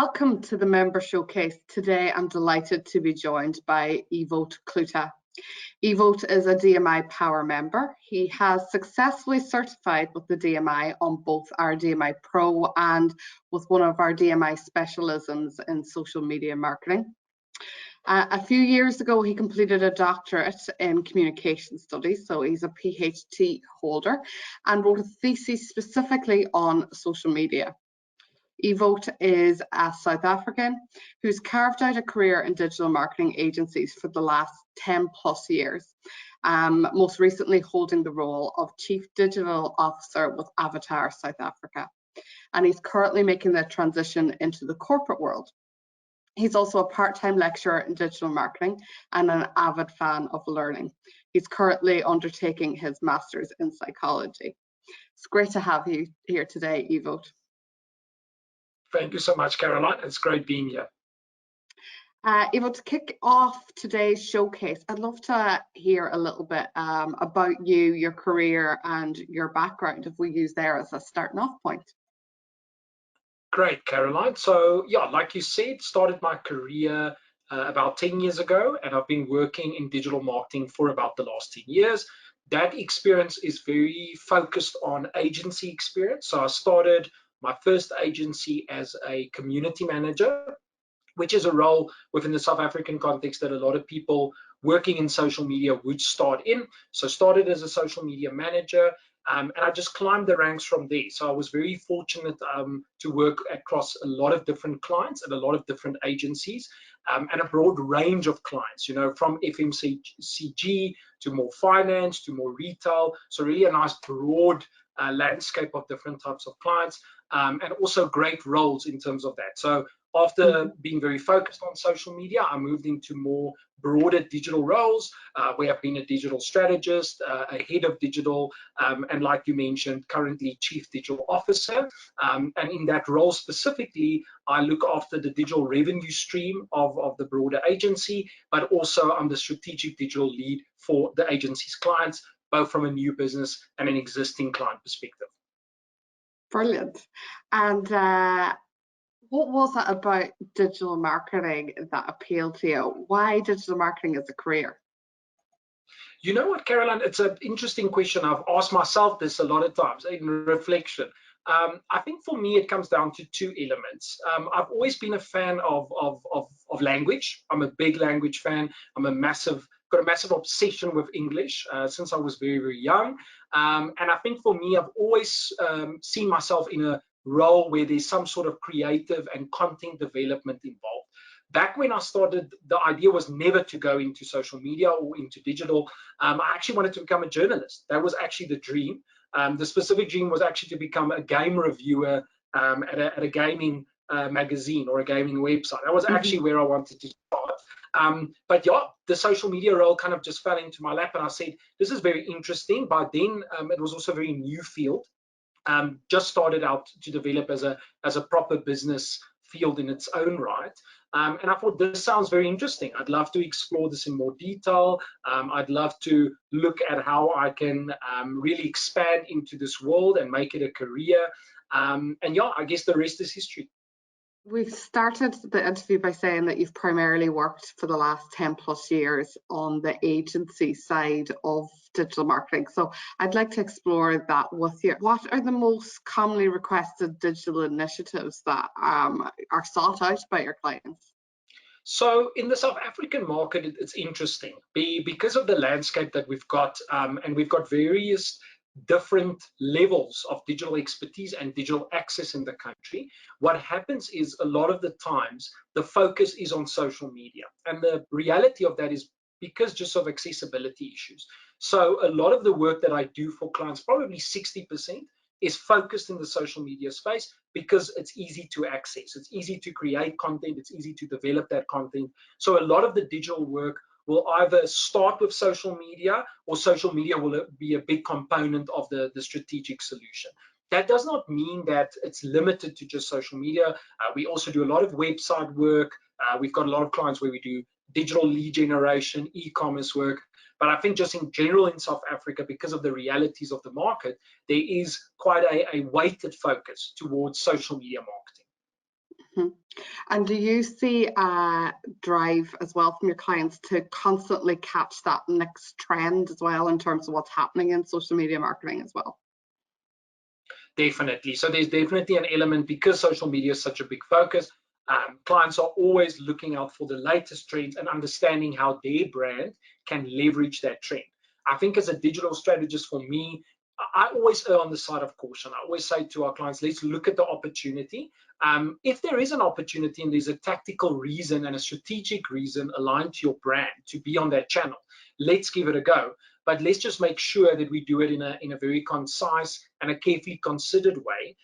Welcome to the Member Showcase. Today I'm delighted to be joined by Ewoudt Cloete. Ewoudt is a DMI POWER member. He has successfully certified with the DMI on both our DMI Pro and with one of our DMI specialisms in social media marketing. A few years ago, he completed a doctorate in communication studies, so he's a PhD holder, and wrote a thesis specifically on social media. Ewoudt is a South African who's carved out a career in digital marketing agencies for the last 10 plus years, most recently holding the role of Chief Digital Officer with Avatar South Africa. And he's currently making the transition into the corporate world. He's also a part-time lecturer in digital marketing and an avid fan of learning. He's currently undertaking his master's in psychology. It's great to have you here today, Ewoudt. Thank you so much, Caroline. It's great being here. Ewoudt, to kick off today's showcase, I'd love to hear a little bit about you, your career and your background, if we use there as a starting off point. Great, Caroline. So yeah, like you said, started my career about 10 years ago, and I've been working in digital marketing for about the last 10 years. That experience is very focused on agency experience. So I started my first agency as a community manager, which is a role within the South African context that a lot of people working in social media would start in. So started as a social media manager, and I just climbed the ranks from there. So I was very fortunate to work across a lot of different clients and a lot of different agencies, and a broad range of clients, you know, from FMCG to more finance to more retail. So really a nice broad landscape of different types of clients, and also great roles in terms of that. So after being very focused on social media, I moved into more broader digital roles, where I've been a digital strategist, a head of digital, and like you mentioned, currently Chief Digital Officer. And in that role specifically, I look after the digital revenue stream of the broader agency, but also I'm the strategic digital lead for the agency's clients, both from a new business and an existing client perspective. Brilliant. And what was it about digital marketing that appealed to you? Why digital marketing as a career? You know what, Caroline, it's an interesting question. I've asked myself this a lot of times in reflection. I think for me, it comes down to two elements. I've always been a fan of language. I'm a big language fan. I'm got a massive obsession with English since I was very, very young. And I think for me, I've always seen myself in a role where there's some sort of creative and content development involved. Back when I started, the idea was never to go into social media or into digital. I actually wanted to become a journalist. That was actually the dream. The specific dream was actually to become a game reviewer at a gaming magazine or a gaming website. That was actually where I wanted to start. But yeah, the social media role kind of just fell into my lap, and I said, this is very interesting. By then, it was also a very new field. Just started out to develop as a proper business field in its own right. And I thought, this sounds very interesting. I'd love to explore this in more detail. I'd love to look at how I can really expand into this world and make it a career. And yeah, I guess the rest is history. We've started the interview by saying that you've primarily worked for the last 10 plus years on the agency side of digital marketing. So I'd like to explore that with you. What are the most commonly requested digital initiatives that are sought out by your clients? So in the South African market, it's interesting because of the landscape that we've got, and we've got various different levels of digital expertise and digital access in the country. What happens is a lot of the times the focus is on social media, and the reality of that is because just of accessibility issues. So a lot of the work that I do for clients, probably 60%, is focused in the social media space because it's easy to access, it's easy to create content, it's easy to develop that content. So a lot of the digital work will either start with social media, or social media will be a big component of the strategic solution. That does not mean that it's limited to just social media. We also do a lot of website work. We've got a lot of clients where we do digital lead generation, e-commerce work. But I think just in general in South Africa, because of the realities of the market, there is quite a weighted focus towards social media marketing. Mhm. And do you see a drive as well from your clients to constantly catch that next trend as well in terms of what's happening in social media marketing as well? Definitely. So there's definitely an element, because social media is such a big focus. Clients are always looking out for the latest trends and understanding how their brand can leverage that trend. I think as a digital strategist, for me, I always err on the side of caution. I always say to our clients, let's look at the opportunity. If there is an opportunity and there's a tactical reason and a strategic reason aligned to your brand to be on that channel, let's give it a go. But let's just make sure that we do it in a very concise and a carefully considered way,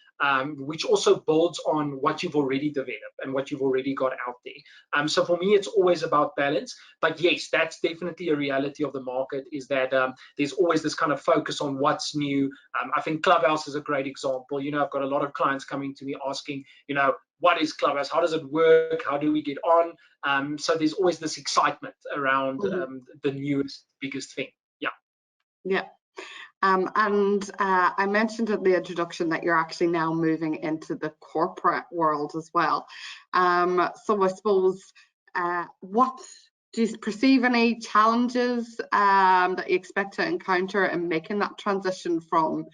which also builds on what you've already developed and what you've already got out there. So for me, it's always about balance. But yes, that's definitely a reality of the market, is that there's always this kind of focus on what's new. I think Clubhouse is a great example. I've got a lot of clients coming to me asking, what is Clubhouse? How does it work? How do we get on? So there's always this excitement around the newest, biggest thing. Yeah. And I mentioned in the introduction that you're actually now moving into the corporate world as well. So I suppose, what do you perceive any challenges that you expect to encounter in making that transition from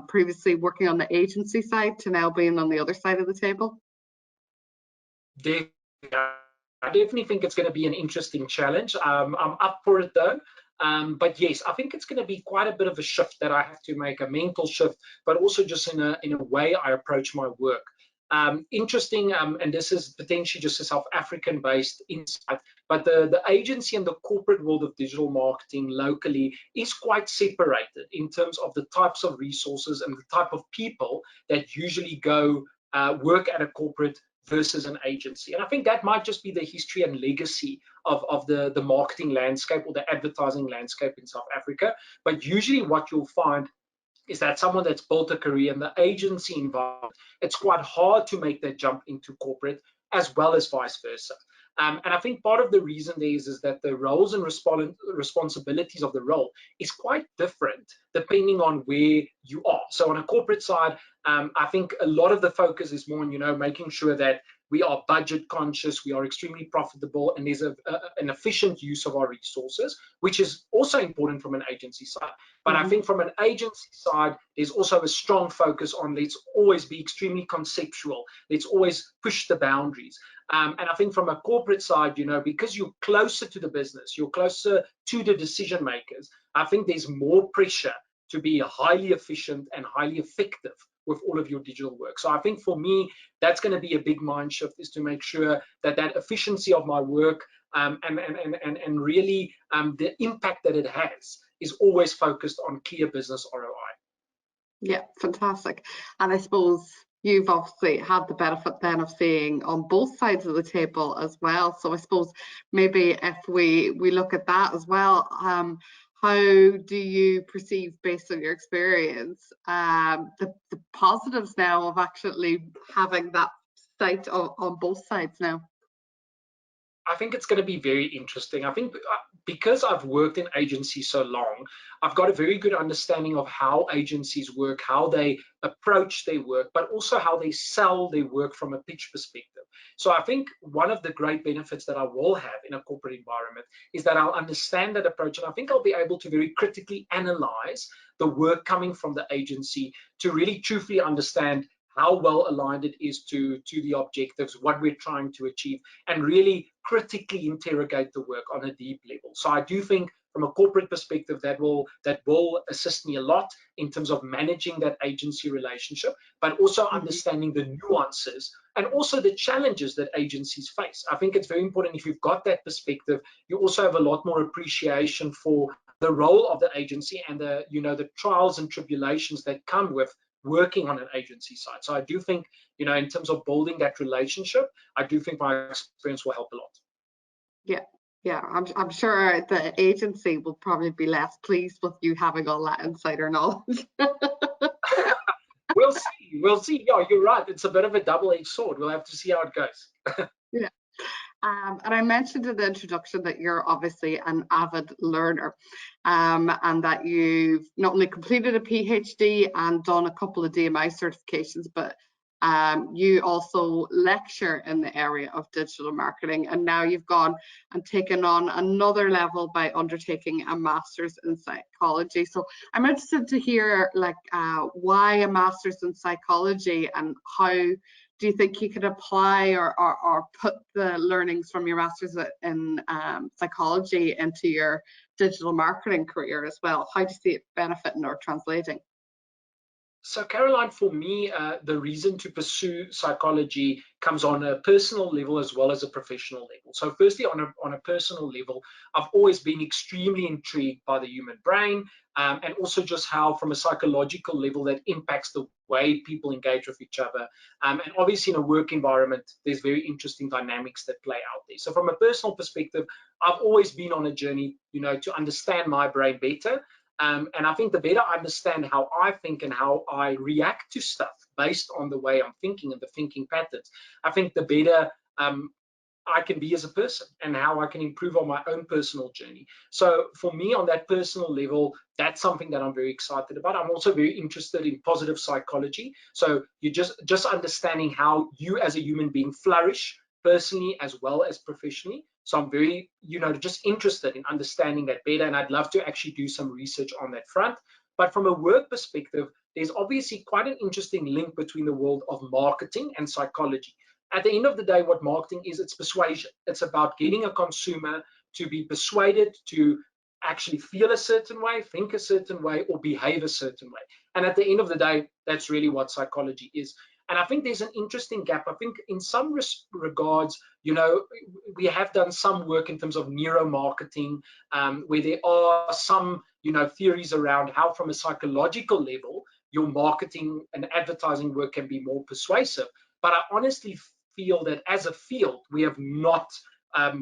previously working on the agency side to now being on the other side of the table? I definitely think it's going to be an interesting challenge. I'm up for it though. But yes, I think it's going to be quite a bit of a shift that I have to make, a mental shift, but also just in a way I approach my work. Interesting, and this is potentially just a South African based insight, but the agency and the corporate world of digital marketing locally is quite separated in terms of the types of resources and the type of people that usually go work at a corporate versus an agency. And I think that might just be the history and legacy of the marketing landscape or the advertising landscape in South Africa. But usually what you'll find is that someone that's built a career in the agency environment, it's quite hard to make that jump into corporate, as well as vice versa. And I think part of the reason there is that the roles and responsibilities of the role is quite different depending on where you are. So on a corporate side, I think a lot of the focus is more on, making sure that we are budget conscious, we are extremely profitable, and there's an efficient use of our resources, which is also important from an agency side. But I think from an agency side, there's also a strong focus on let's always be extremely conceptual, let's always push the boundaries. And I think from a corporate side, because you're closer to the business, you're closer to the decision makers, I think there's more pressure to be highly efficient and highly effective with all of your digital work. So I think for me, that's going to be a big mind shift, is to make sure that efficiency of my work and really the impact that it has is always focused on clear business ROI. Yeah, fantastic. And I suppose you've obviously had the benefit then of seeing on both sides of the table as well. So I suppose maybe if we look at that as well, how do you perceive, based on your experience, the positives now of actually having that sight on both sides now? I think it's going to be very interesting. I think because I've worked in agencies so long, I've got a very good understanding of how agencies work, how they approach their work, but also how they sell their work from a pitch perspective. So I think one of the great benefits that I will have in a corporate environment is that I'll understand that approach, and I think I'll be able to very critically analyze the work coming from the agency to really truthfully understand how well aligned it is to the objectives, what we're trying to achieve, and really critically interrogate the work on a deep level. So I do think from a corporate perspective that will assist me a lot in terms of managing that agency relationship, but also understanding the nuances and also the challenges that agencies face. I think it's very important, if you've got that perspective, you also have a lot more appreciation for the role of the agency and the trials and tribulations that come with working on an agency side. So I do think, in terms of building that relationship, I do think my experience will help a lot. Yeah, I'm sure the agency will probably be less pleased with you having all that insider knowledge. We'll see. Yeah, you're right. It's a bit of a double-edged sword. We'll have to see how it goes. Yeah. And I mentioned in the introduction that you're obviously an avid learner, and that you've not only completed a PhD and done a couple of DMI certifications, but You also lecture in the area of digital marketing, and now you've gone and taken on another level by undertaking a master's in psychology. So I'm interested to hear, like, why a master's in psychology, and how do you think you could apply or put the learnings from your master's in psychology into your digital marketing career as well? How do you see it benefiting or translating? So Caroline, for me, the reason to pursue psychology comes on a personal level as well as a professional level. So firstly, on a personal level, I've always been extremely intrigued by the human brain, and also just how from a psychological level that impacts the way people engage with each other. And obviously in a work environment, there's very interesting dynamics that play out there. So from a personal perspective, I've always been on a journey, to understand my brain better. And I think the better I understand how I think and how I react to stuff based on the way I'm thinking and the thinking patterns, I think the better I can be as a person and how I can improve on my own personal journey. So for me, on that personal level, that's something that I'm very excited about. I'm also very interested in positive psychology. So you just understanding how you as a human being flourish personally as well as professionally. So I'm very, just interested in understanding that better, and I'd love to actually do some research on that front. But from a work perspective, there's obviously quite an interesting link between the world of marketing and psychology. At the end of the day, what marketing is, it's persuasion. It's about getting a consumer to be persuaded to actually feel a certain way, think a certain way, or behave a certain way. And at the end of the day, that's really what psychology is. And I think there's an interesting gap. I think in some regards, we have done some work in terms of neuromarketing, where there are some, theories around how from a psychological level, your marketing and advertising work can be more persuasive. But I honestly feel that as a field, we have not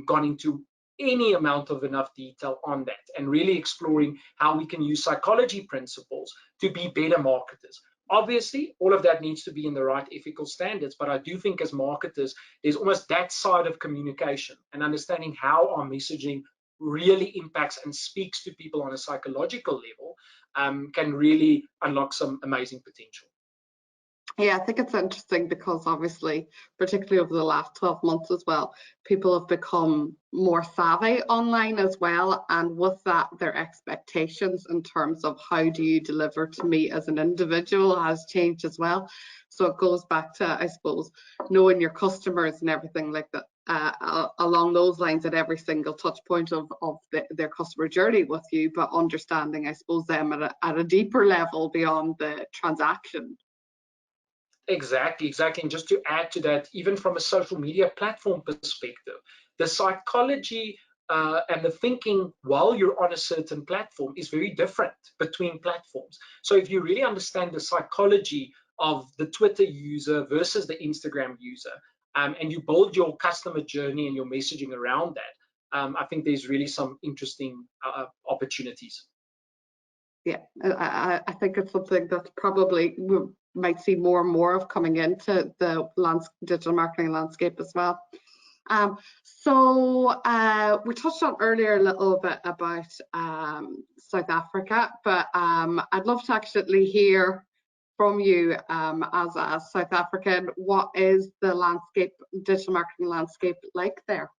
gone into any amount of enough detail on that, and really exploring how we can use psychology principles to be better marketers. Obviously, all of that needs to be in the right ethical standards, but I do think as marketers, there's almost that side of communication and understanding how our messaging really impacts and speaks to people on a psychological level can really unlock some amazing potential. Yeah, I think it's interesting because obviously, particularly over the last 12 months as well, people have become more savvy online as well. And with that, their expectations in terms of how do you deliver to me as an individual has changed as well. So it goes back to, I suppose, knowing your customers and everything like that. Along those lines at every single touch point of their customer journey with you, but understanding, I suppose, them at a deeper level beyond the transaction. Exactly. And just to add to that, even from a social media platform perspective, the psychology and the thinking while you're on a certain platform is very different between platforms. So if you really understand the psychology of the Twitter user versus the Instagram user, and you build your customer journey and your messaging around that, I think there's really some interesting opportunities. Yeah, I think it's something that probably we might see more and more of coming into the digital marketing landscape as well. So we touched on earlier a little bit about South Africa, but I'd love to actually hear from you as a South African. What is the digital marketing landscape like there?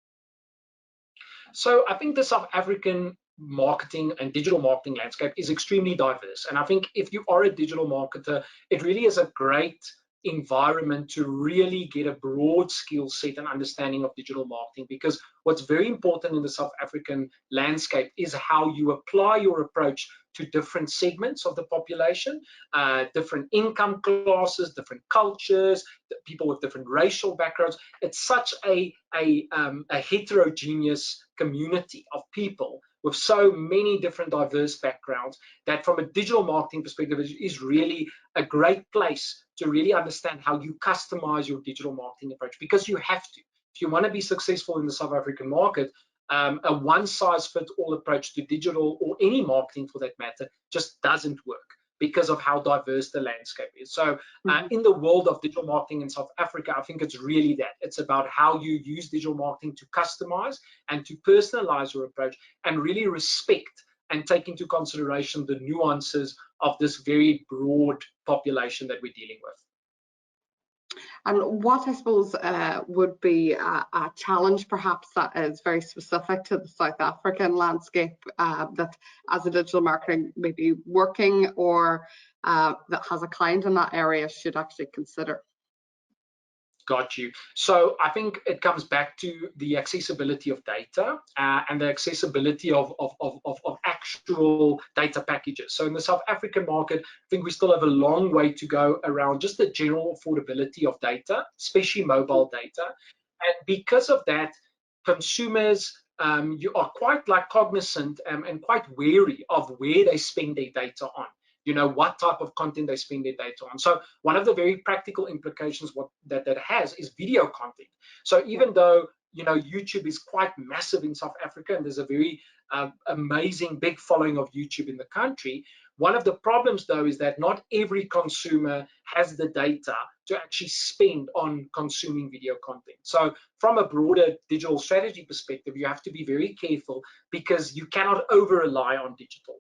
So I think the South African marketing and digital marketing landscape is extremely diverse. And I think if you are a digital marketer, it really is a great environment to really get a broad skill set and understanding of digital marketing, because what's very important in the South African landscape is how you apply your approach to different segments of the population, different income classes, different cultures, people with different racial backgrounds. It's such a heterogeneous community of people with so many different diverse backgrounds that from a digital marketing perspective is really a great place to really understand how you customize your digital marketing approach, because you have to. If you want to be successful in the South African market, a one-size-fits-all approach to digital or any marketing for that matter just doesn't work because of how diverse the landscape is. So in the world of digital marketing in South Africa, I think it's really that. It's about how you use digital marketing to customize and to personalize your approach and really respect and take into consideration the nuances of this very broad population that we're dealing with. And what I suppose would be a challenge perhaps that is very specific to the South African landscape that as a digital marketing maybe working or that has a client in that area should actually consider? Got you. So I think it comes back to the accessibility of data and the accessibility of actual data packages. So in the South African market, I think we still have a long way to go around just the general affordability of data, especially mobile data. And because of that, consumers you are quite like cognizant and quite wary of where they spend their data on. You know, what type of content they spend their data on. So one of the very practical implications that has is video content. So even though, you know, YouTube is quite massive in South Africa and there's a very amazing big following of YouTube in the country, one of the problems though is that not every consumer has the data to actually spend on consuming video content. So from a broader digital strategy perspective, you have to be very careful because you cannot over rely on digital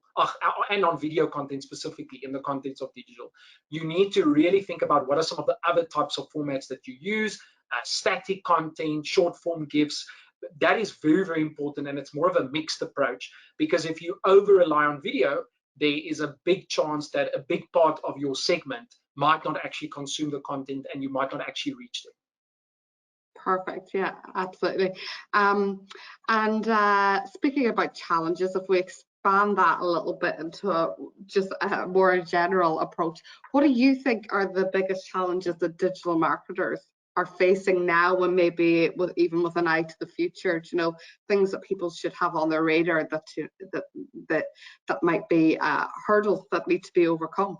and on video content specifically in the context of digital. You need to really think about what are some of the other types of formats that you use, static content, short form GIFs. That is very, very important, and it's more of a mixed approach because if you over rely on video, there is a big chance that a big part of your segment might not actually consume the content and you might not actually reach them. Perfect. Yeah, absolutely. Speaking about challenges, if we expand that a little bit into just a more general approach, what do you think are the biggest challenges that digital marketers are facing now, and maybe even with an eye to the future? You know, things that people should have on their radar that might be hurdles that need to be overcome.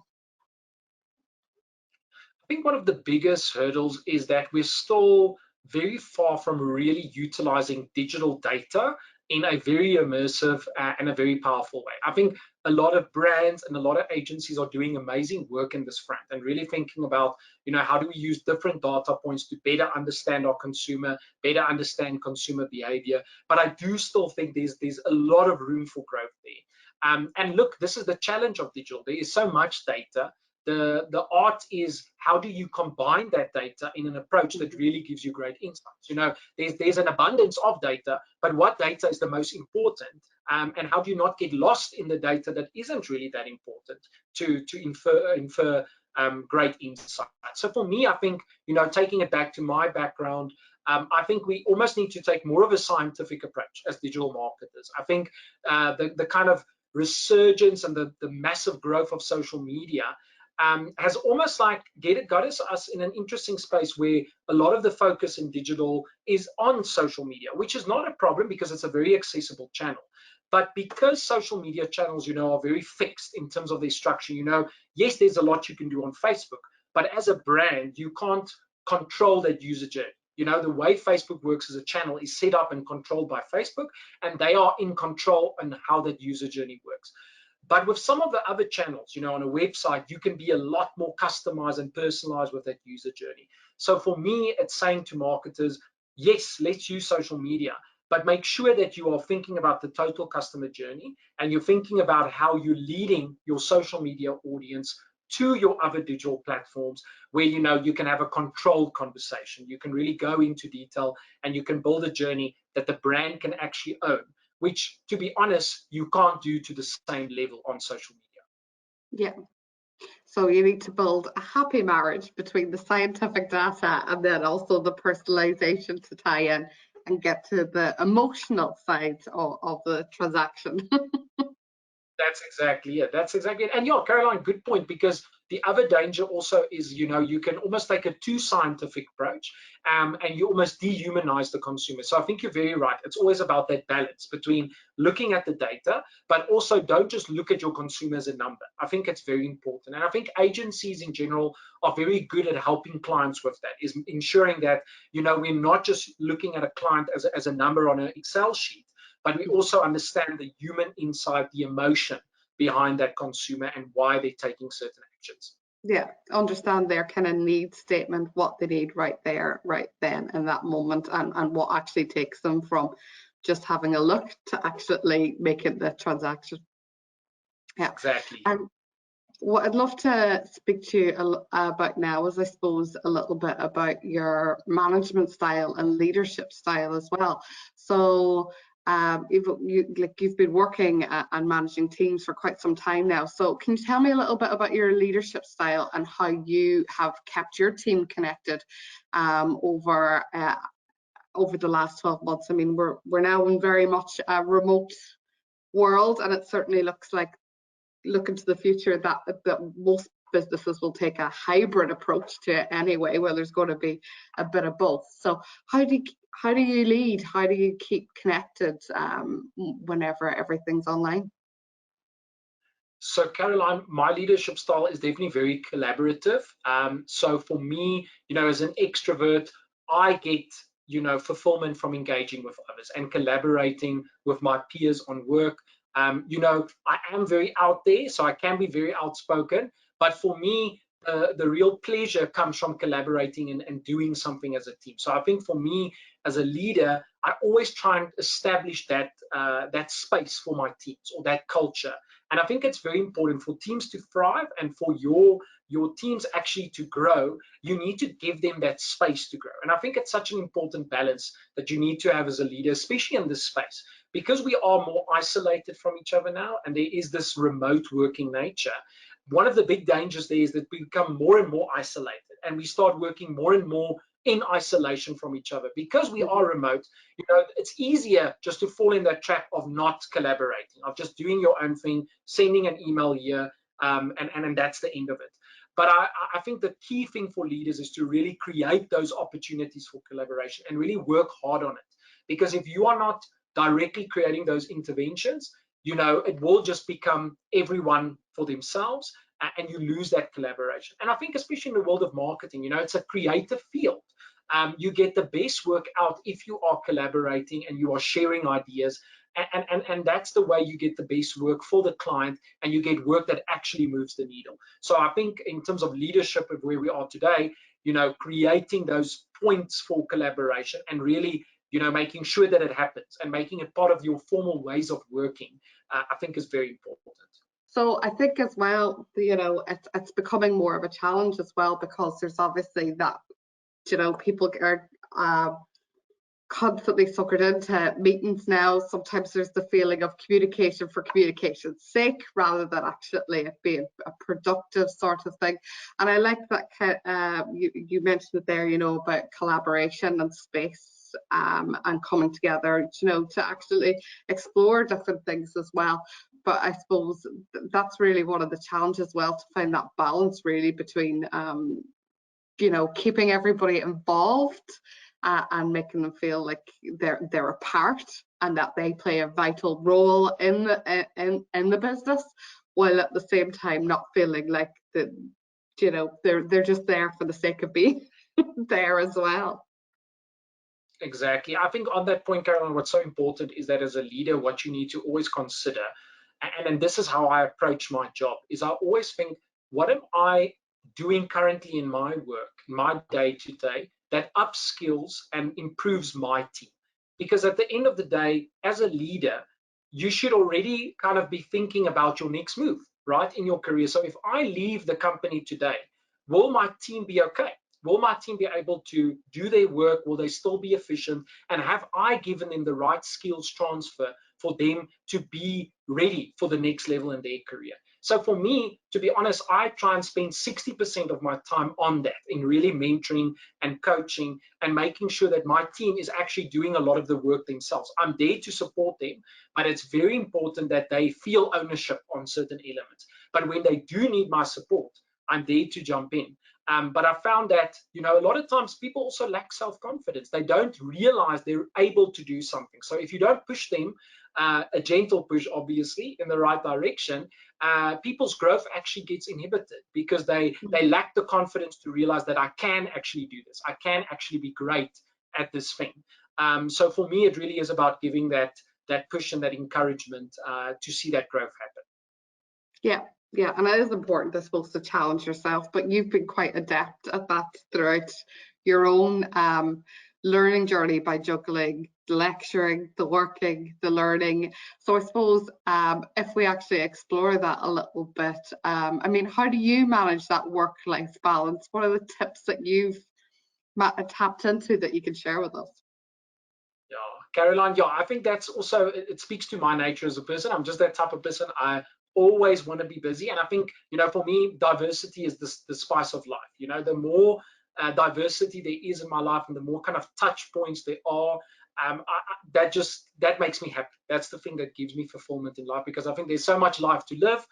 I think one of the biggest hurdles is that we're still very far from really utilizing digital data in a very immersive and a very powerful way. I think a lot of brands and a lot of agencies are doing amazing work in this front and really thinking about, you know, how do we use different data points to better understand our consumer, better understand consumer behavior. But I do still think there's a lot of room for growth there. And look, this is the challenge of digital. There is so much data. The art is how do you combine that data in an approach that really gives you great insights. You know, there's an abundance of data, but what data is the most important, and how do you not get lost in the data that isn't really that important to infer great insight. So for me, I think, you know, taking it back to my background, I think we almost need to take more of a scientific approach as digital marketers. I think the kind of resurgence and the massive growth of social media has almost like got us in an interesting space where a lot of the focus in digital is on social media, which is not a problem because it's a very accessible channel. But because social media channels, you know, are very fixed in terms of their structure, you know, yes, there's a lot you can do on Facebook, but as a brand, you can't control that user journey. You know, the way Facebook works as a channel is set up and controlled by Facebook, and they are in control on how that user journey works. But with some of the other channels, you know, on a website, you can be a lot more customized and personalized with that user journey. So for me, it's saying to marketers, yes, let's use social media, but make sure that you are thinking about the total customer journey and you're thinking about how you're leading your social media audience to your other digital platforms where, you know, you can have a controlled conversation. You can really go into detail and you can build a journey that the brand can actually own, which, to be honest, you can't do to the same level on social media. Yeah. So you need to build a happy marriage between the scientific data and then also the personalization to tie in and get to the emotional side of the transaction. That's exactly it. That's exactly it. And yeah, Caroline, good point, because the other danger also is, you know, you can almost take a too scientific approach and you almost dehumanize the consumer. So I think you're very right. It's always about that balance between looking at the data, but also don't just look at your consumer as a number. I think it's very important. And I think agencies in general are very good at helping clients with that, is ensuring that, you know, we're not just looking at a client as a number on an Excel sheet, but we also understand the human insight, the emotion behind that consumer and why they're taking certain actions. Yeah, understand their kind of need statement, what they need right there, right then, in that moment, and what actually takes them from just having a look to actually making the transaction. Yeah, exactly. What I'd love to speak to you about now is, I suppose, a little bit about your management style and leadership style as well. So you've been working and managing teams for quite some time now. So can you tell me a little bit about your leadership style and how you have kept your team connected over the last 12 months? I mean, we're now in very much a remote world, and it certainly looks like, look into the future, that most businesses will take a hybrid approach to it anyway, where there's going to be a bit of both. So how do you lead? How do you keep connected whenever everything's online? So Caroline, my leadership style is definitely very collaborative. So for me, as an extrovert, I get, fulfillment from engaging with others and collaborating with my peers on work. I am very out there, so I can be very outspoken, but for me, the real pleasure comes from collaborating and doing something as a team. So I think for me as a leader, I always try and establish that space for my teams, or that culture. And I think it's very important for teams to thrive and for your teams actually to grow. You need to give them that space to grow. And I think it's such an important balance that you need to have as a leader, especially in this space, because we are more isolated from each other now, and there is this remote working nature. One of the big dangers there is that we become more and more isolated, and we start working more and more in isolation from each other. Because we are remote, it's easier just to fall in that trap of not collaborating, of just doing your own thing, sending an email here, and that's the end of it. But I think the key thing for leaders is to really create those opportunities for collaboration and really work hard on it. Because if you are not directly creating those interventions, it will just become everyone for themselves, and you lose that collaboration. And I think especially in the world of marketing, it's a creative field. You get the best work out if you are collaborating and you are sharing ideas, and that's the way you get the best work for the client, and you get work that actually moves the needle. So I think in terms of leadership of where we are today, creating those points for collaboration and really making sure that it happens and making it part of your formal ways of working, I think is very important. So I think as well, it's becoming more of a challenge as well, because there's obviously that, people are constantly suckered into meetings now. Sometimes there's the feeling of communication for communication's sake, rather than actually it being a productive sort of thing. And I like that you mentioned it there, about collaboration and space, and coming together, to actually explore different things as well. But I suppose that's really one of the challenges as well, to find that balance really between keeping everybody involved, and making them feel like they're a part and that they play a vital role in the business, while at the same time not feeling like they're just there for the sake of being there as well. Exactly. I think on that point, Caroline, what's so important is that as a leader, what you need to always consider, and this is how I approach my job, is I always think, what am I doing currently in my work, my day-to-day, that upskills and improves my team? Because at the end of the day, as a leader, you should already kind of be thinking about your next move, right, in your career. So if I leave the company today, will my team be okay? Will my team be able to do their work? Will they still be efficient? And have I given them the right skills transfer for them to be ready for the next level in their career? So for me, to be honest, I try and spend 60% of my time on that, in really mentoring and coaching and making sure that my team is actually doing a lot of the work themselves. I'm there to support them, but it's very important that they feel ownership on certain elements. But when they do need my support, I'm there to jump in. But I found that, a lot of times people also lack self-confidence. They don't realize they're able to do something. So if you don't push them, a gentle push, obviously, in the right direction, people's growth actually gets inhibited, because they lack the confidence to realize that I can actually do this. I can actually be great at this thing. So for me, it really is about giving that push and that encouragement to see that growth happen. Yeah, and it is important, I suppose, to challenge yourself, but you've been quite adept at that throughout your own learning journey, by juggling the lecturing, the working, the learning. So I suppose if we actually explore that a little bit, I mean, how do you manage that work-life balance? What are the tips that you've tapped into that you can share with us? Yeah, Caroline, yeah, I think that's also, it speaks to my nature as a person. I'm just that type of person. I always want to be busy. And I think, for me, diversity is the spice of life. The more diversity there is in my life and the more kind of touch points there are, that makes me happy. That's the thing that gives me fulfillment in life, because I think there's so much life to live.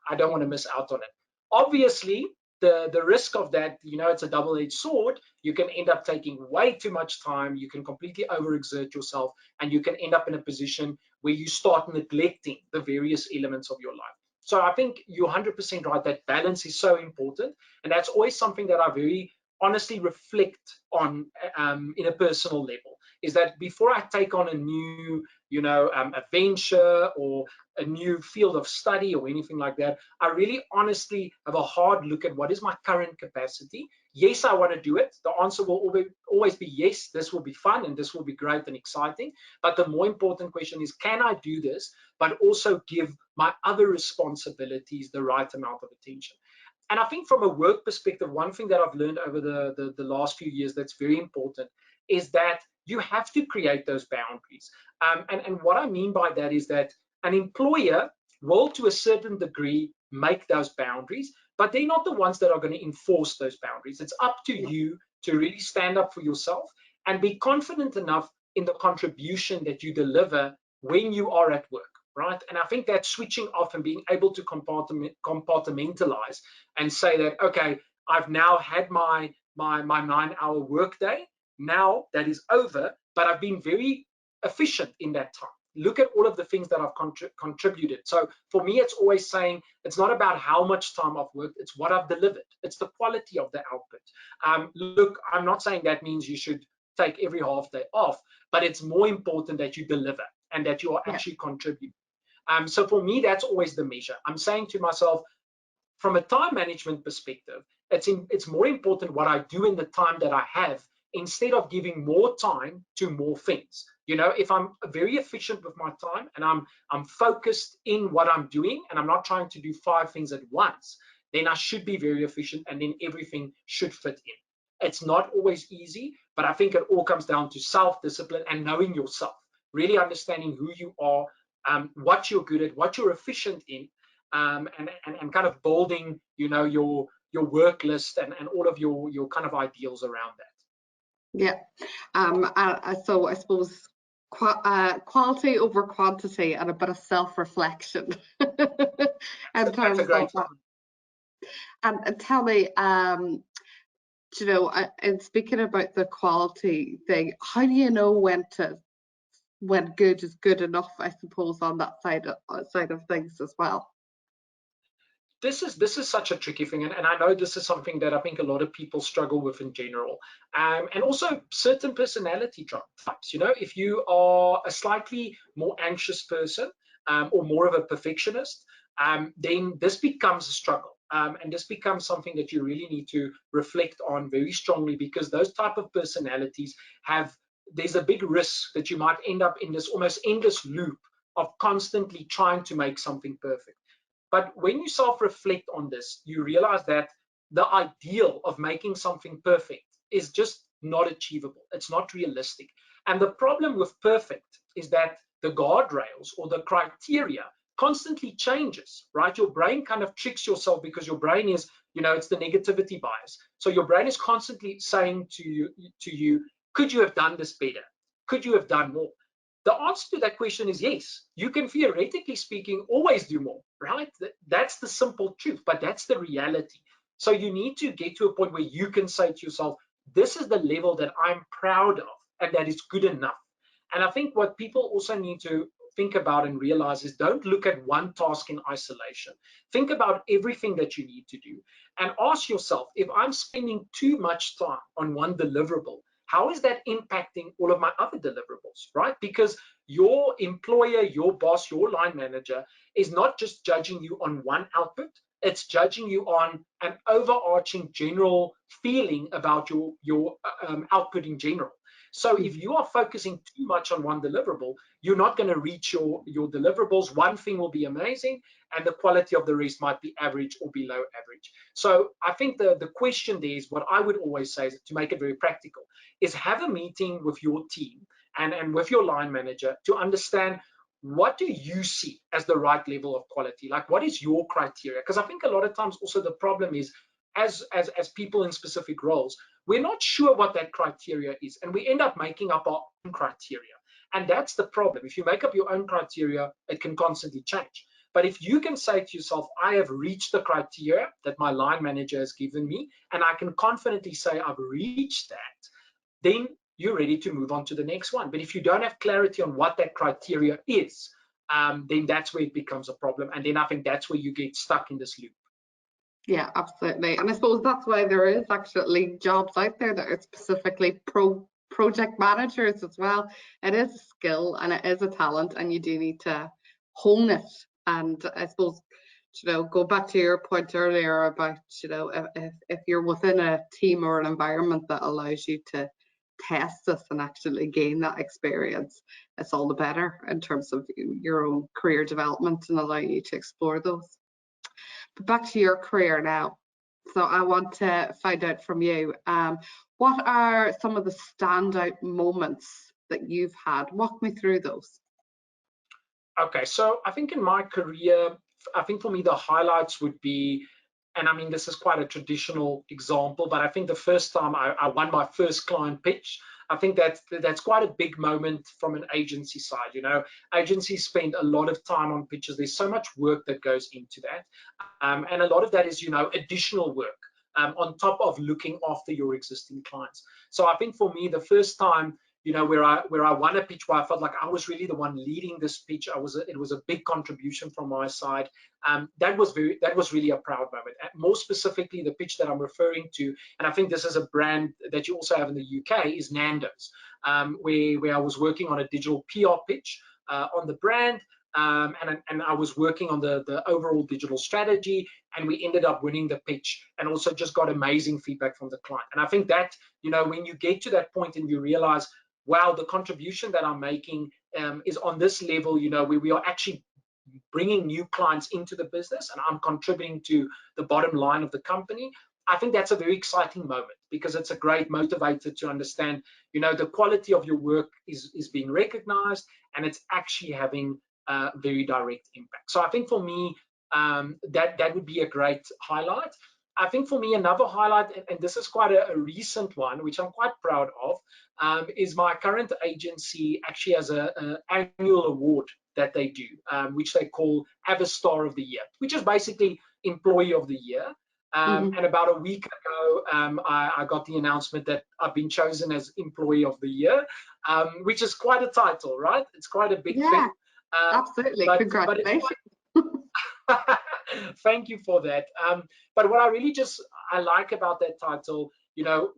I don't want to miss out on it. Obviously, the risk of that, it's a double-edged sword. You can end up taking way too much time. You can completely overexert yourself, and you can end up in a position where you start neglecting the various elements of your life. So I think you're 100% right that balance is so important, and that's always something that I very honestly reflect on in a personal level. Is that before I take on a new, a venture or a new field of study or anything like that, I really honestly have a hard look at what is my current capacity. Yes, I want to do it. The answer will always be yes, this will be fun and this will be great and exciting. But the more important question is, can I do this, but also give my other responsibilities the right amount of attention? And I think from a work perspective, one thing that I've learned over the last few years that's very important is that you have to create those boundaries. And what I mean by that is that an employer will, to a certain degree, make those boundaries, but they're not the ones that are going to enforce those boundaries. It's up to you to really stand up for yourself and be confident enough in the contribution that you deliver when you are at work, right? And I think that switching off and being able to compartmentalize and say that, okay, I've now had my 9-hour workday. Now that is over, but I've been very efficient in that time. Look at all of the things that I've contributed. So for me, it's always saying it's not about how much time I've worked, it's what I've delivered. It's the quality of the output. Look, I'm not saying that means you should take every half day off, but it's more important that you deliver and that you are actually contributing. So for me, that's always the measure. I'm saying to myself, from a time management perspective, it's more important what I do in the time that I have, instead of giving more time to more things. If I'm very efficient with my time and I'm focused in what I'm doing and I'm not trying to do 5 things at once, then I should be very efficient and then everything should fit in. It's not always easy, but I think it all comes down to self-discipline and knowing yourself, really understanding who you are, what you're good at, what you're efficient in, and kind of building, your work list and all of your kind of ideals around that. Yeah. So I suppose quality over quantity and a bit of self-reflection. That's a great one. And tell me, and speaking about the quality thing, how do you know when good is good enough, I suppose, on that side of things as well? This is such a tricky thing, and I know this is something that I think a lot of people struggle with in general, and also certain personality types. If you are a slightly more anxious person, or more of a perfectionist, then this becomes a struggle, and this becomes something that you really need to reflect on very strongly, because those type of personalities there's a big risk that you might end up in this almost endless loop of constantly trying to make something perfect. But when you self-reflect on this, you realize that the ideal of making something perfect is just not achievable. It's not realistic. And the problem with perfect is that the guardrails or the criteria constantly changes, right? Your brain kind of tricks yourself, because your brain is, it's the negativity bias. So your brain is constantly saying to you, could you have done this better? Could you have done more? The answer to that question is yes. You can, theoretically speaking, always do more, right? That's the simple truth, but that's the reality. So you need to get to a point where you can say to yourself, this is the level that I'm proud of and that is good enough. And I think what people also need to think about and realize is, don't look at one task in isolation. Think about everything that you need to do and ask yourself, if I'm spending too much time on one deliverable, how is that impacting all of my other deliverables, right? Because your employer, your boss, your line manager is not just judging you on one output, it's judging you on an overarching general feeling about your output in general. So if you are focusing too much on one deliverable, you're not going to reach your deliverables. One thing will be amazing, and the quality of the rest might be average or below average. So I think the question there is, what I would always say is, to make it very practical, is have a meeting with your team and with your line manager to understand, what do you see as the right level of quality? Like, what is your criteria? Because I think a lot of times also the problem is, as people in specific roles, we're not sure what that criteria is, and we end up making up our own criteria. And that's the problem. If you make up your own criteria, it can constantly change. But if you can say to yourself, I have reached the criteria that my line manager has given me, and I can confidently say I've reached that, then you're ready to move on to the next one. But if you don't have clarity on what that criteria is, then that's where it becomes a problem. And then I think that's where you get stuck in this loop. Yeah, absolutely. And I suppose that's why there is actually jobs out there that are specifically project managers as well. It is a skill and it is a talent, and you do need to hone it. And I suppose, go back to your point earlier about, if you're within a team or an environment that allows you to test this and actually gain that experience, it's all the better in terms of your own career development and allowing you to explore those. But back to your career now. So I want to find out from you, what are some of the standout moments that you've had? Walk me through those. Okay, so I think in my career, I think for me the highlights would be, and I mean, this is quite a traditional example, but I think the first time I won my first client pitch, I think that's quite a big moment from an agency side. Agencies spend a lot of time on pitches. There's so much work that goes into that, and a lot of that is additional work on top of looking after your existing clients. So I think for me, the first time, where I won a pitch where I felt like I was really the one leading this pitch, it was a big contribution from my side. That was really a proud moment. And more specifically, the pitch that I'm referring to, and I think this is a brand that you also have in the UK, is Nando's, where I was working on a digital PR pitch on the brand. And I was working on the overall digital strategy, and we ended up winning the pitch, and also just got amazing feedback from the client. And I think that, when you get to that point and you realize, wow, the contribution that I'm making is on this level, where we are actually bringing new clients into the business and I'm contributing to the bottom line of the company, I think that's a very exciting moment, because it's a great motivator to understand, the quality of your work is being recognized, and it's actually having a very direct impact. So I think for me, that would be a great highlight. I think for me, another highlight, and this is quite a recent one, which I'm quite proud of, is my current agency actually has an annual award that they do, which they call Avatar of the Year, which is basically Employee of the Year. And about a week ago, I got the announcement that I've been chosen as Employee of the Year, which is quite a title, right? It's quite a big thing. Absolutely. Congratulations. Thank you for that. But what I like about that title,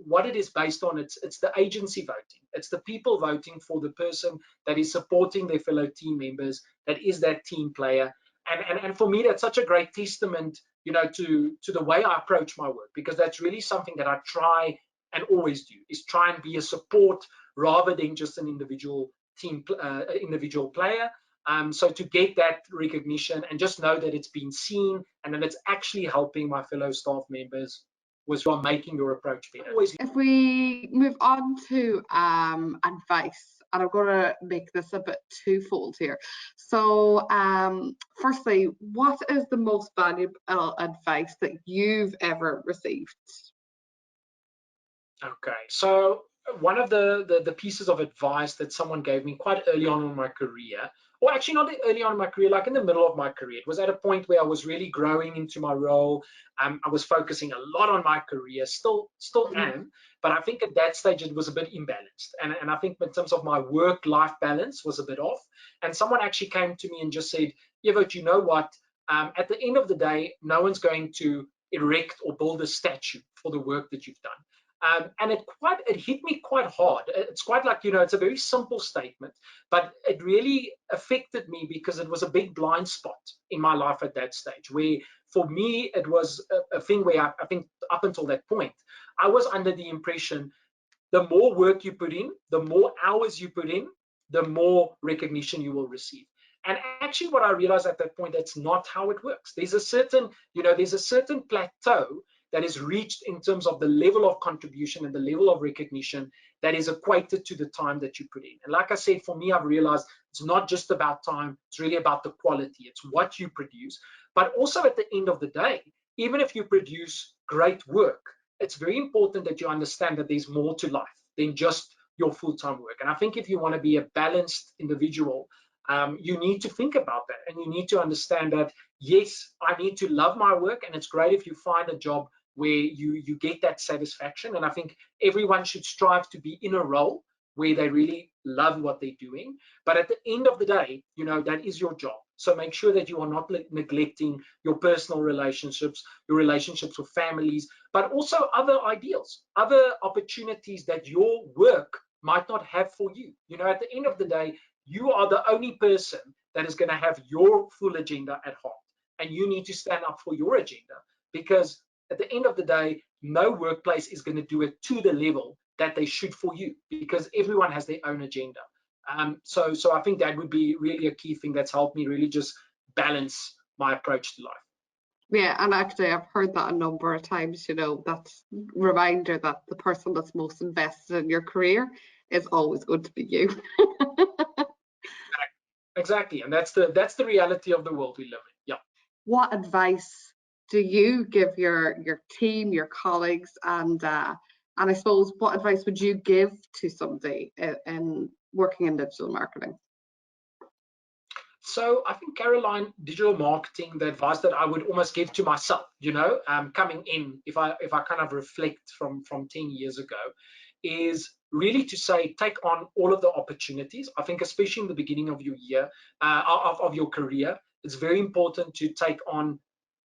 what it is based on, it's the agency voting. It's the people voting for the person that is supporting their fellow team members, that is that team player. And for me, that's such a great testament, to the way I approach my work, because that's really something that I try and always do, is try and be a support rather than just an individual player. So to get that recognition and just know that it's been seen and that it's actually helping my fellow staff members was from making your approach better. If we move on to advice, and I'm going to make this a bit twofold here. So firstly, what is the most valuable advice that you've ever received? Okay, so one of the pieces of advice that someone gave me quite early on in my career, or actually not early on in my career, like in the middle of my career, it was at a point where I was really growing into my role. I was focusing a lot on my career, still am, but I think at that stage it was a bit imbalanced. And I think in terms of my work-life balance was a bit off. And someone actually came to me and just said, Ewoudt, you know what? At the end of the day, no one's going to erect or build a statue for the work that you've done. And it hit me quite hard. It's quite like, it's a very simple statement, but it really affected me because it was a big blind spot in my life at that stage, where for me, it was a thing where I think up until that point, I was under the impression the more work you put in, the more hours you put in, the more recognition you will receive. And actually what I realized at that point, that's not how it works. There's a certain, there's a certain plateau that is reached in terms of the level of contribution and the level of recognition that is equated to the time that you put in. And like I said, for me, I've realized it's not just about time, it's really about the quality. It's what you produce. But also at the end of the day, even if you produce great work, it's very important that you understand that there's more to life than just your full-time work. And I think if you want to be a balanced individual, you need to think about that, and you need to understand that, yes, I need to love my work, and it's great if you find a job where you get that satisfaction. And I think everyone should strive to be in a role where they really love what they're doing. But at the end of the day, that is your job. So make sure that you are not neglecting your personal relationships, your relationships with families, but also other ideals, other opportunities that your work might not have for you. At the end of the day, you are the only person that is going to have your full agenda at heart. And you need to stand up for your agenda, because at the end of the day, no workplace is going to do it to the level that they should for you, because everyone has their own agenda. So I think that would be really a key thing that's helped me really just balance my approach to life. Yeah, and actually I've heard that a number of times, that's a reminder that the person that's most invested in your career is always going to be you. Exactly, and that's the reality of the world we live in. Yeah. What advice do you give your team, your colleagues, and I suppose what advice would you give to somebody in working in digital marketing? So I think, Caroline, digital marketing, the advice that I would almost give to myself, coming in, if I kind of reflect from 10 years ago, is really to say, take on all of the opportunities. I think especially in the beginning of your year, of your career, it's very important to take on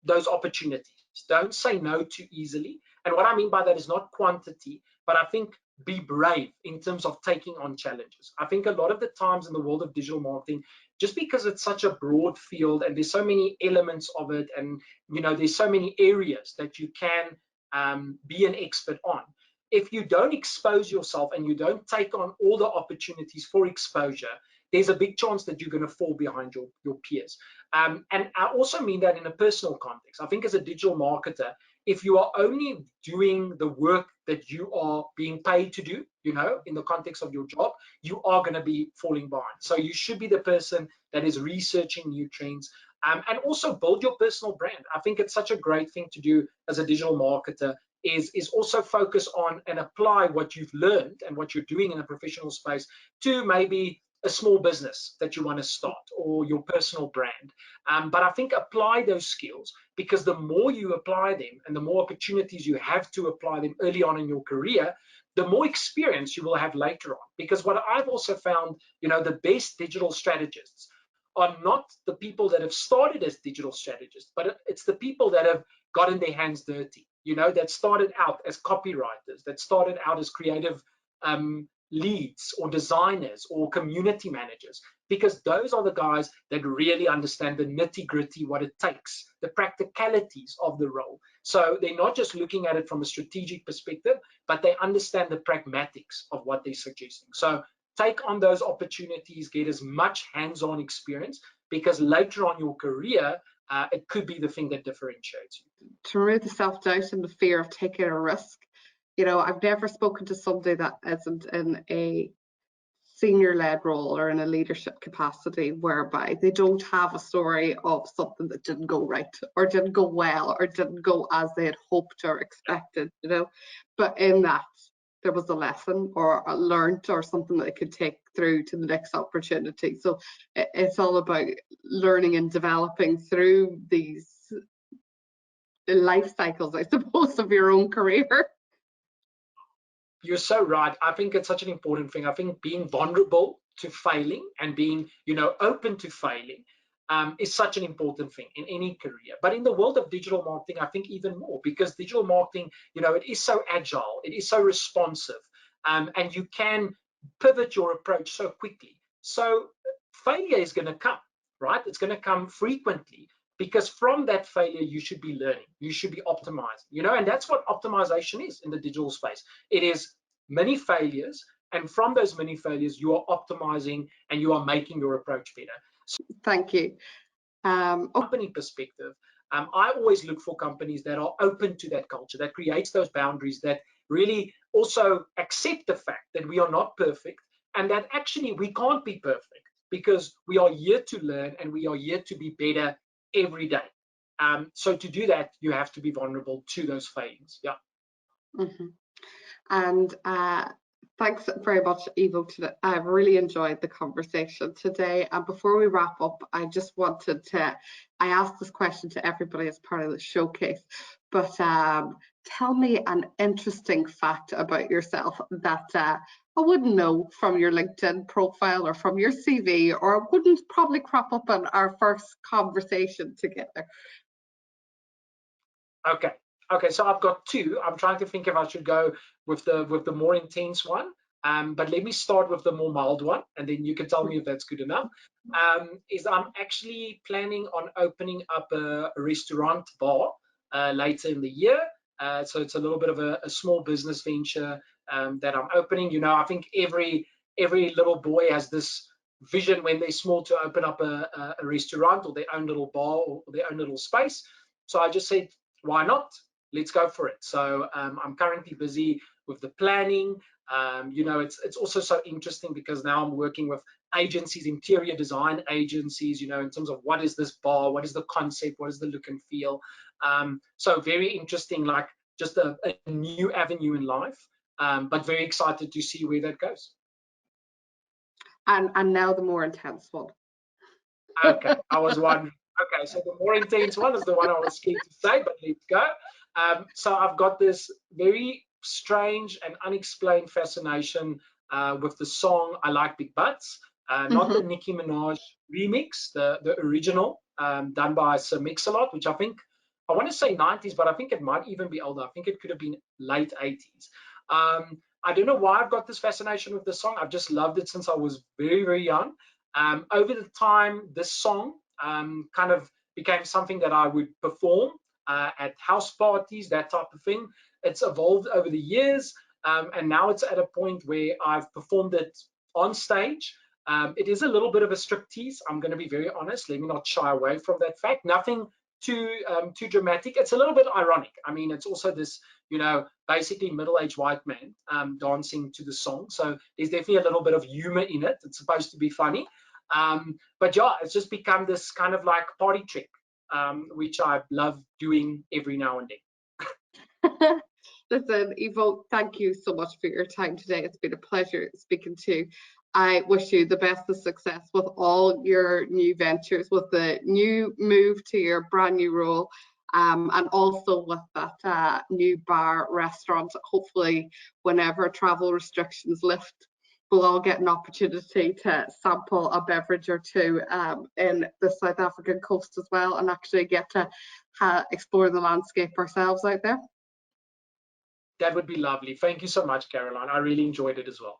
those opportunities. Don't say no too easily. And what I mean by that is not quantity, but I think be brave in terms of taking on challenges. I think a lot of the times in the world of digital marketing, just because it's such a broad field and there's so many elements of it, and there's so many areas that you can be an expert on, if you don't expose yourself and you don't take on all the opportunities for exposure, there's a big chance that you're going to fall behind your peers. And I also mean that in a personal context. I think as a digital marketer, if you are only doing the work that you are being paid to do, in the context of your job, you are going to be falling behind. So you should be the person that is researching new trends, and also build your personal brand. I think it's such a great thing to do as a digital marketer, is also focus on and apply what you've learned and what you're doing in a professional space to maybe a small business that you want to start, or your personal brand. But I think apply those skills, because the more you apply them and the more opportunities you have to apply them early on in your career, the more experience you will have later on. Because what I've also found, the best digital strategists are not the people that have started as digital strategists, but it's the people that have gotten their hands dirty, that started out as copywriters, that started out as creative leads or designers or community managers, because those are the guys that really understand the nitty-gritty, what it takes, the practicalities of the role. So they're not just looking at it from a strategic perspective, but they understand the pragmatics of what they're suggesting. So take on those opportunities, get as much hands-on experience, because later on your career, it could be the thing that differentiates you. To remove the self-doubt and the fear of taking a risk, I've never spoken to somebody that isn't in a senior-led role or in a leadership capacity whereby they don't have a story of something that didn't go right, or didn't go well, or didn't go as they had hoped or expected, But in that, there was a lesson or a learned or something that they could take through to the next opportunity. So it's all about learning and developing through these life cycles, I suppose, of your own career. You're so right. I think it's such an important thing. I think being vulnerable to failing and being, open to failing is such an important thing in any career. But in the world of digital marketing, I think even more, because digital marketing, it is so agile, it is so responsive, and you can pivot your approach so quickly. So failure is going to come, right? It's going to come frequently, because from that failure, you should be learning, you should be optimizing, and that's what optimization is in the digital space. It is many failures, and from those many failures, you are optimizing and you are making your approach better. Thank you. Company perspective, I always look for companies that are open to that culture, that creates those boundaries, that really also accept the fact that we are not perfect and that actually we can't be perfect because we are here to learn and we are here to be better every day. So to do that, you have to be vulnerable to those failings. Yeah. Mm-hmm. And thanks very much, Ewoudt. I've really enjoyed the conversation today. And before we wrap up, I just wanted to, I asked this question to everybody as part of the showcase, but tell me an interesting fact about yourself that I wouldn't know from your LinkedIn profile or from your CV, or wouldn't probably crop up in our first conversation together. Okay, so I've got two. I'm trying to think if I should go with the more intense one, but let me start with the more mild one, and then you can tell me if that's good enough. Is I'm actually planning on opening up a restaurant bar later in the year. So it's a little bit of a small business venture that I'm opening. You know, I think every little boy has this vision when they're small to open up a restaurant or their own little bar or their own little space. So I just said, why not? Let's go for it. So I'm currently busy with the planning. You know, it's also so interesting because now I'm working with agencies, interior design agencies, you know, in terms of what is this bar, what is the concept, what is the look and feel. So very interesting, like just a new avenue in life, but very excited to see where that goes. And now the more intense one. Okay, I was wondering. Okay, so the more intense one is the one I was scared to say, but let's go. So I've got this very strange and unexplained fascination with the song "I Like Big Butts," not the Nicki Minaj remix, the original done by Sir Mix-a-Lot, which I think I want to say 90s, but I think it might even be older. I think it could have been late 80s. I don't know why I've got this fascination with the song. I've just loved it since I was very, very young. Over the time, this song kind of became something that I would perform at house parties, that type of thing. It's evolved over the years, and now it's at a point where I've performed it on stage. It is a little bit of a striptease. I'm going to be very honest. Let me not shy away from that fact. Nothing too dramatic. It's a little bit ironic. I mean, it's also this, you know, basically middle-aged white man dancing to the song. So there's definitely a little bit of humor in it. It's supposed to be funny. But yeah, it's just become this kind of like party trick, which I love doing every now and then. Listen, Ewoudt, thank you so much for your time today. It's been a pleasure speaking to you. I wish you the best of success with all your new ventures, with the new move to your brand new role, and also with that new bar restaurant. Hopefully, whenever travel restrictions lift, we'll all get an opportunity to sample a beverage or two in the South African coast as well, and actually get to explore the landscape ourselves out there. That would be lovely. Thank you so much, Caroline. I really enjoyed it as well.